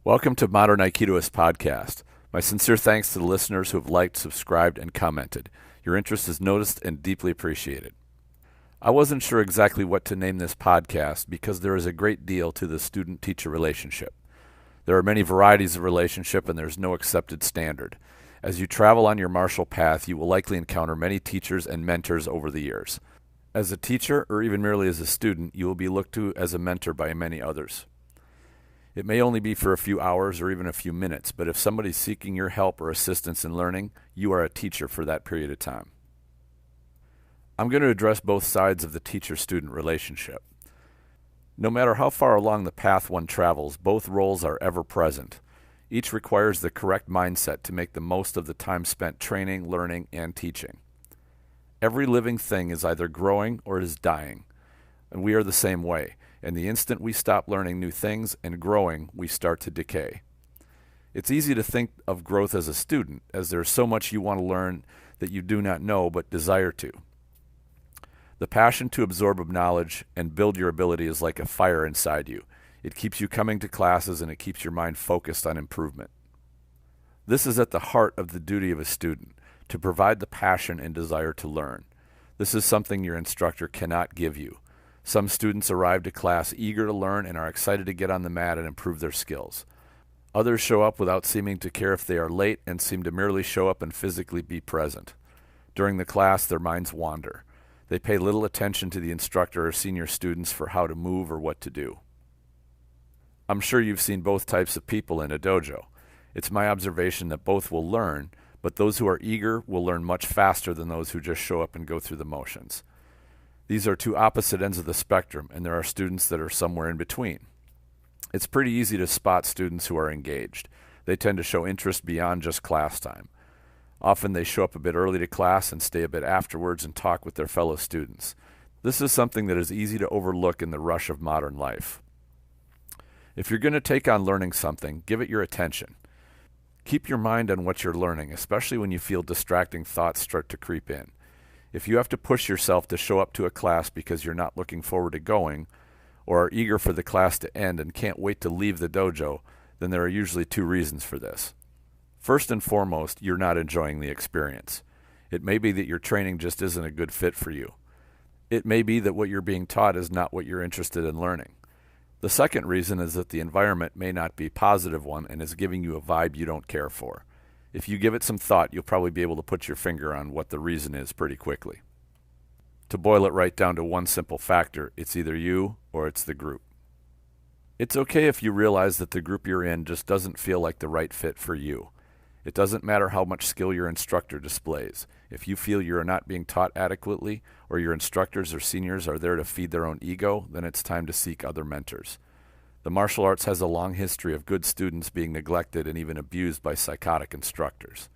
Welcome to Modern Aikidoist Podcast. My sincere thanks to the listeners who have liked, subscribed, and commented. Your interest is noticed and deeply appreciated. I wasn't sure exactly what to name this podcast because there is a great deal to the student-teacher relationship. There are many varieties of relationship and there's no accepted standard. As you travel on your martial path, you will likely encounter many teachers and mentors over the years. As a teacher, or even merely as a student, you will be looked to as a mentor by many others. It may only be for a few hours or even a few minutes, but if somebody's seeking your help or assistance in learning, you are a teacher for that period of time. I'm going to address both sides of the teacher-student relationship. No matter how far along the path one travels, both roles are ever present. Each requires the correct mindset to make the most of the time spent training, learning, and teaching. Every living thing is either growing or is dying, and we are the same way. And the instant we stop learning new things and growing, we start to decay. It's easy to think of growth as a student, as there's so much you want to learn that you do not know but desire to. The passion to absorb knowledge and build your ability is like a fire inside you. It keeps you coming to classes and it keeps your mind focused on improvement. This is at the heart of the duty of a student, to provide the passion and desire to learn. This is something your instructor cannot give you. Some students arrive to class eager to learn and are excited to get on the mat and improve their skills. Others show up without seeming to care if they are late and seem to merely show up and physically be present. During the class, their minds wander. They pay little attention to the instructor or senior students for how to move or what to do. I'm sure you've seen both types of people in a dojo. It's my observation that both will learn, but those who are eager will learn much faster than those who just show up and go through the motions. These are two opposite ends of the spectrum, and there are students that are somewhere in between. It's pretty easy to spot students who are engaged. They tend to show interest beyond just class time. Often they show up a bit early to class and stay a bit afterwards and talk with their fellow students. This is something that is easy to overlook in the rush of modern life. If you're going to take on learning something, give it your attention. Keep your mind on what you're learning, especially when you feel distracting thoughts start to creep in. If you have to push yourself to show up to a class because you're not looking forward to going, or are eager for the class to end and can't wait to leave the dojo, then there are usually two reasons for this. First and foremost, you're not enjoying the experience. It may be that your training just isn't a good fit for you. It may be that what you're being taught is not what you're interested in learning. The second reason is that the environment may not be a positive one and is giving you a vibe you don't care for. If you give it some thought, you'll probably be able to put your finger on what the reason is pretty quickly. To boil it right down to one simple factor, it's either you or it's the group. It's okay if you realize that the group you're in just doesn't feel like the right fit for you. It doesn't matter how much skill your instructor displays. If you feel you are not being taught adequately, or your instructors or seniors are there to feed their own ego, then it's time to seek other mentors. The martial arts has a long history of good students being neglected and even abused by psychotic instructors.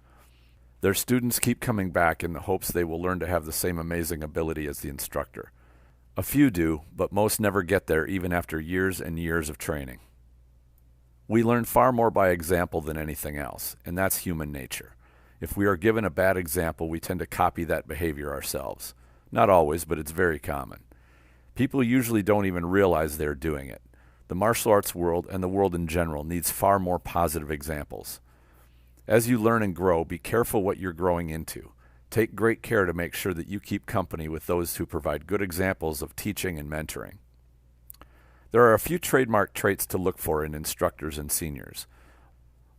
Their students keep coming back in the hopes they will learn to have the same amazing ability as the instructor. A few do, but most never get there even after years and years of training. We learn far more by example than anything else, and that's human nature. If we are given a bad example, we tend to copy that behavior ourselves. Not always, but it's very common. People usually don't even realize they're doing it. The martial arts world and the world in general needs far more positive examples. As you learn and grow, be careful what you're growing into. Take great care to make sure that you keep company with those who provide good examples of teaching and mentoring. There are a few trademark traits to look for in instructors and seniors.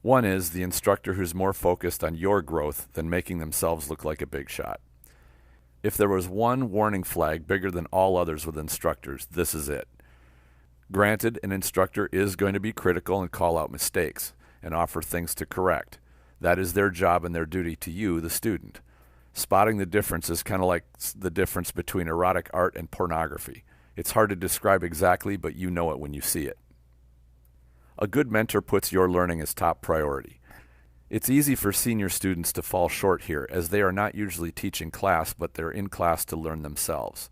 One is the instructor who's more focused on your growth than making themselves look like a big shot. If there was one warning flag bigger than all others with instructors, this is it. Granted, an instructor is going to be critical and call out mistakes and offer things to correct. That is their job and their duty to you, the student. Spotting the difference is kind of like the difference between erotic art and pornography. It's hard to describe exactly, but you know it when you see it. A good mentor puts your learning as top priority. It's easy for senior students to fall short here, as they are not usually teaching class, but they're in class to learn themselves.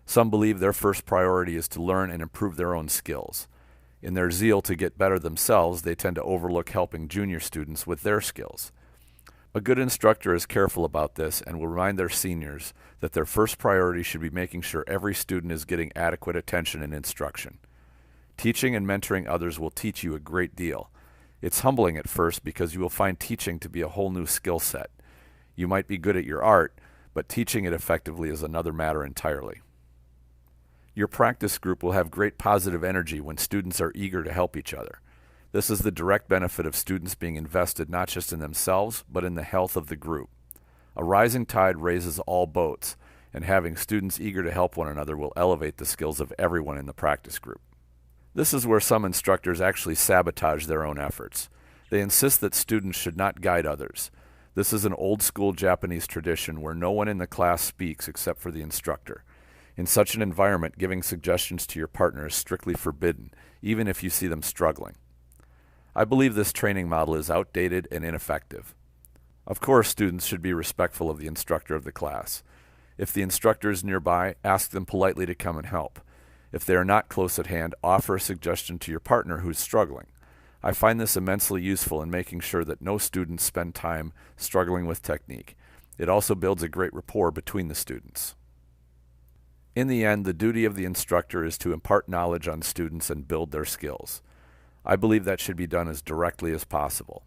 Some believe their first priority is to learn and improve their own skills. In their zeal to get better themselves, they tend to overlook helping junior students with their skills. A good instructor is careful about this and will remind their seniors that their first priority should be making sure every student is getting adequate attention and instruction. Teaching and mentoring others will teach you a great deal. It's humbling at first because you will find teaching to be a whole new skill set. You might be good at your art, but teaching it effectively is another matter entirely. Your practice group will have great positive energy when students are eager to help each other. This is the direct benefit of students being invested not just in themselves, but in the health of the group. A rising tide raises all boats, and having students eager to help one another will elevate the skills of everyone in the practice group. This is where some instructors actually sabotage their own efforts. They insist that students should not guide others. This is an old-school Japanese tradition where no one in the class speaks except for the instructor. In such an environment, giving suggestions to your partner is strictly forbidden, even if you see them struggling. I believe this training model is outdated and ineffective. Of course, students should be respectful of the instructor of the class. If the instructor is nearby, ask them politely to come and help. If they are not close at hand, offer a suggestion to your partner who is struggling. I find this immensely useful in making sure that no students spend time struggling with technique. It also builds a great rapport between the students. In the end, the duty of the instructor is to impart knowledge on students and build their skills. I believe that should be done as directly as possible.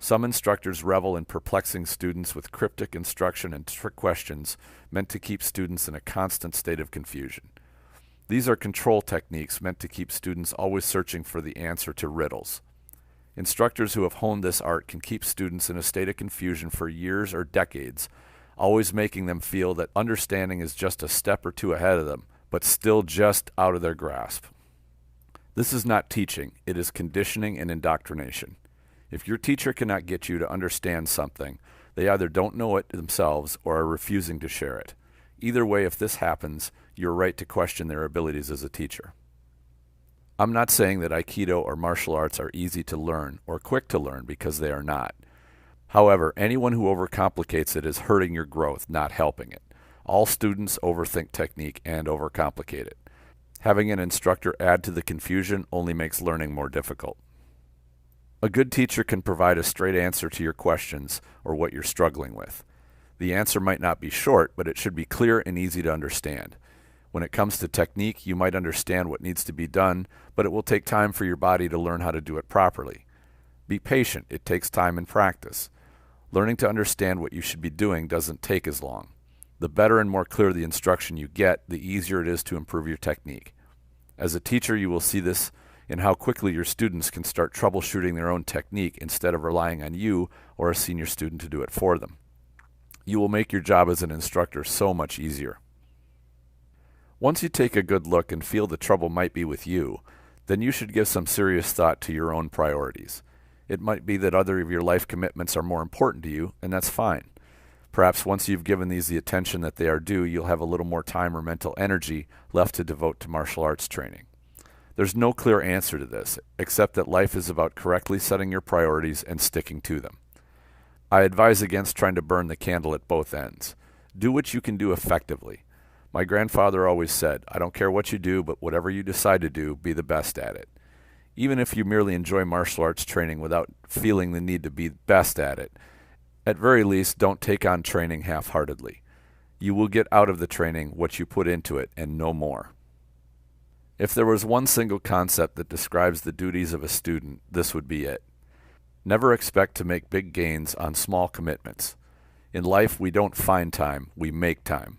Some instructors revel in perplexing students with cryptic instruction and trick questions meant to keep students in a constant state of confusion. These are control techniques meant to keep students always searching for the answer to riddles. Instructors who have honed this art can keep students in a state of confusion for years or decades, always making them feel that understanding is just a step or two ahead of them, but still just out of their grasp. This is not teaching, it is conditioning and indoctrination. If your teacher cannot get you to understand something, they either don't know it themselves or are refusing to share it. Either way, if this happens, you're right to question their abilities as a teacher. I'm not saying that Aikido or martial arts are easy to learn or quick to learn, because they are not. However, anyone who overcomplicates it is hurting your growth, not helping it. All students overthink technique and overcomplicate it. Having an instructor add to the confusion only makes learning more difficult. A good teacher can provide a straight answer to your questions or what you're struggling with. The answer might not be short, but it should be clear and easy to understand. When it comes to technique, you might understand what needs to be done, but it will take time for your body to learn how to do it properly. Be patient, it takes time and practice. Learning to understand what you should be doing doesn't take as long. The better and more clear the instruction you get, the easier it is to improve your technique. As a teacher, you will see this in how quickly your students can start troubleshooting their own technique instead of relying on you or a senior student to do it for them. You will make your job as an instructor so much easier. Once you take a good look and feel the trouble might be with you, then you should give some serious thought to your own priorities. It might be that other of your life commitments are more important to you, and that's fine. Perhaps once you've given these the attention that they are due, you'll have a little more time or mental energy left to devote to martial arts training. There's no clear answer to this, except that life is about correctly setting your priorities and sticking to them. I advise against trying to burn the candle at both ends. Do what you can do effectively. My grandfather always said, "I don't care what you do, but whatever you decide to do, be the best at it." Even if you merely enjoy martial arts training without feeling the need to be best at it, at very least, don't take on training half-heartedly. You will get out of the training what you put into it and no more. If there was one single concept that describes the duties of a student, this would be it. Never expect to make big gains on small commitments. In life, we don't find time, we make time.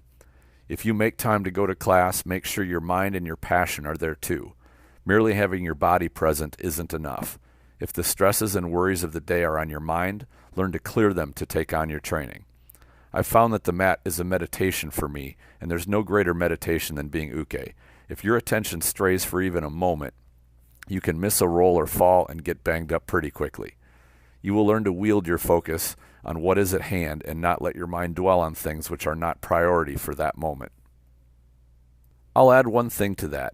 If you make time to go to class, make sure your mind and your passion are there too. Merely having your body present isn't enough. If the stresses and worries of the day are on your mind, learn to clear them to take on your training. I've found that the mat is a meditation for me, and there's no greater meditation than being uke. If your attention strays for even a moment, you can miss a roll or fall and get banged up pretty quickly. You will learn to wield your focus on what is at hand and not let your mind dwell on things which are not priority for that moment. I'll add one thing to that.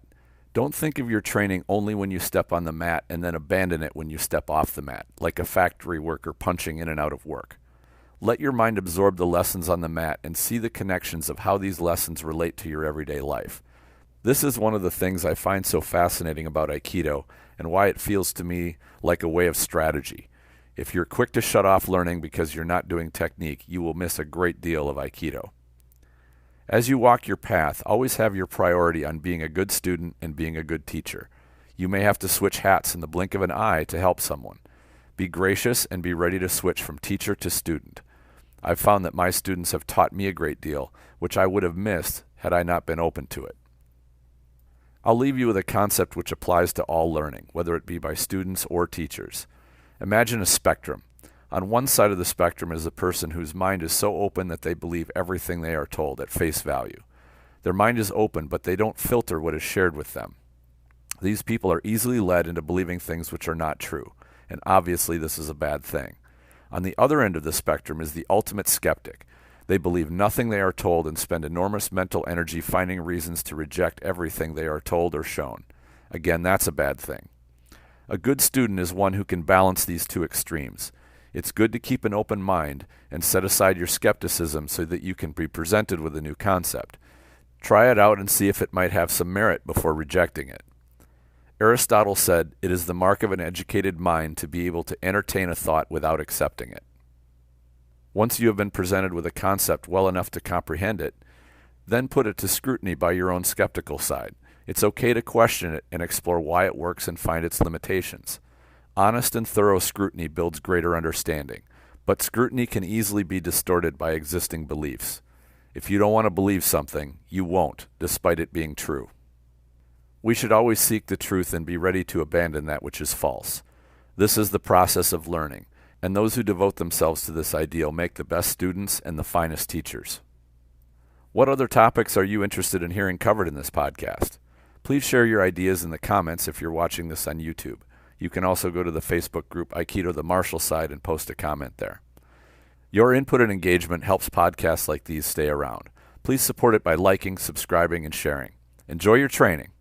Don't think of your training only when you step on the mat and then abandon it when you step off the mat, like a factory worker punching in and out of work. Let your mind absorb the lessons on the mat and see the connections of how these lessons relate to your everyday life. This is one of the things I find so fascinating about Aikido and why it feels to me like a way of strategy. If you're quick to shut off learning because you're not doing technique, you will miss a great deal of Aikido. As you walk your path, always have your priority on being a good student and being a good teacher. You may have to switch hats in the blink of an eye to help someone. Be gracious and be ready to switch from teacher to student. I've found that my students have taught me a great deal, which I would have missed had I not been open to it. I'll leave you with a concept which applies to all learning, whether it be by students or teachers. Imagine a spectrum. On one side of the spectrum is a person whose mind is so open that they believe everything they are told at face value. Their mind is open, but they don't filter what is shared with them. These people are easily led into believing things which are not true, and obviously this is a bad thing. On the other end of the spectrum is the ultimate skeptic. They believe nothing they are told and spend enormous mental energy finding reasons to reject everything they are told or shown. Again, that's a bad thing. A good student is one who can balance these two extremes. It's good to keep an open mind and set aside your skepticism so that you can be presented with a new concept. Try it out and see if it might have some merit before rejecting it. Aristotle said, "It is the mark of an educated mind to be able to entertain a thought without accepting it." Once you have been presented with a concept well enough to comprehend it, then put it to scrutiny by your own skeptical side. It's okay to question it and explore why it works and find its limitations. Honest and thorough scrutiny builds greater understanding, but scrutiny can easily be distorted by existing beliefs. If you don't want to believe something, you won't, despite it being true. We should always seek the truth and be ready to abandon that which is false. This is the process of learning, and those who devote themselves to this ideal make the best students and the finest teachers. What other topics are you interested in hearing covered in this podcast? Please share your ideas in the comments if you're watching this on YouTube. You can also go to the Facebook group Aikido the Martial Side and post a comment there. Your input and engagement helps podcasts like these stay around. Please support it by liking, subscribing, and sharing. Enjoy your training.